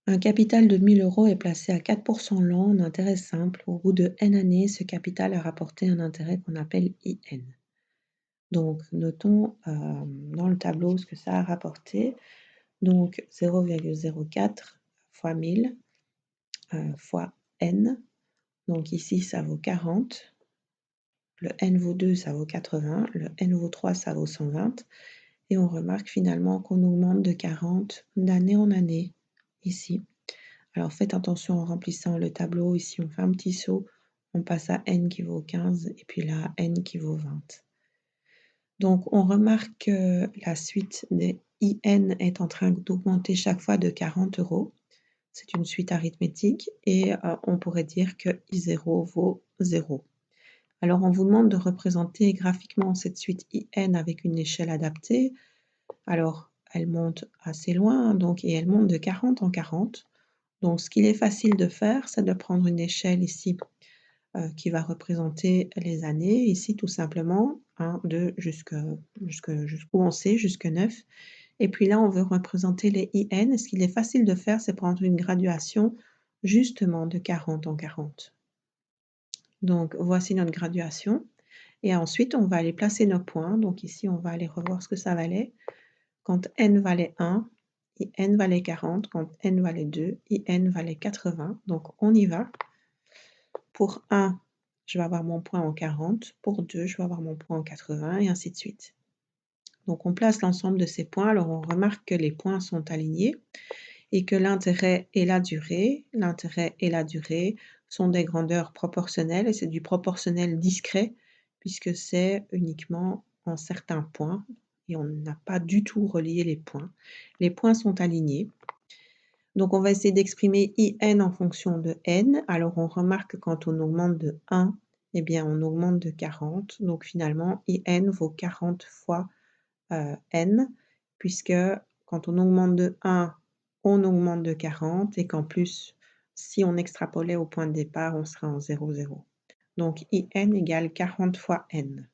Un capital de 1 000 € est placé à 4% l'an en intérêt simple. Au bout de N années, ce capital a rapporté un intérêt qu'on appelle IN. Donc, notons dans le tableau ce que ça a rapporté. Donc, 0,04 fois 1000 fois N. Donc ici, ça vaut 40. Le N vaut 2, ça vaut 80. Le N vaut 3, ça vaut 120. Et on remarque finalement qu'on augmente de 40 d'année en année ici. Alors faites attention en remplissant le tableau. Ici, on fait un petit saut. On passe à N qui vaut 15 et puis là, N qui vaut 20. Donc, on remarque que la suite des IN est en train d'augmenter chaque fois de 40 €. C'est une suite arithmétique et on pourrait dire que I0 vaut 0. Alors, on vous demande de représenter graphiquement cette suite IN avec une échelle adaptée. Alors, elle monte assez loin, donc, et elle monte de 40 en 40. Donc, ce qu'il est facile de faire, c'est de prendre une échelle ici qui va représenter les années. Ici, tout simplement, 1, 2, jusqu'où on sait, jusque 9. Et puis là, on veut représenter les IN. Et ce qu'il est facile de faire, c'est prendre une graduation justement de 40 en 40. Donc, voici notre graduation. Et ensuite, on va aller placer nos points. Donc ici, on va aller revoir ce que ça valait. Quand N valait 1, IN valait 40. Quand N valait 2, IN valait 80. Donc, on y va. Pour 1, je vais avoir mon point en 40. Pour 2, je vais avoir mon point en 80 et ainsi de suite. Donc, on place l'ensemble de ces points. Alors, on remarque que les points sont alignés et que l'intérêt et la durée sont des grandeurs proportionnelles et c'est du proportionnel discret puisque c'est uniquement en certains points et on n'a pas du tout relié les points. Les points sont alignés. Donc, on va essayer d'exprimer IN en fonction de N. Alors, on remarque que quand on augmente de 1, eh bien, on augmente de 40. Donc, finalement, IN vaut 40 fois N, puisque quand on augmente de 1, on augmente de 40 et qu'en plus, si on extrapolait au point de départ, on serait en 0, 0. Donc, IN égale 40 fois N.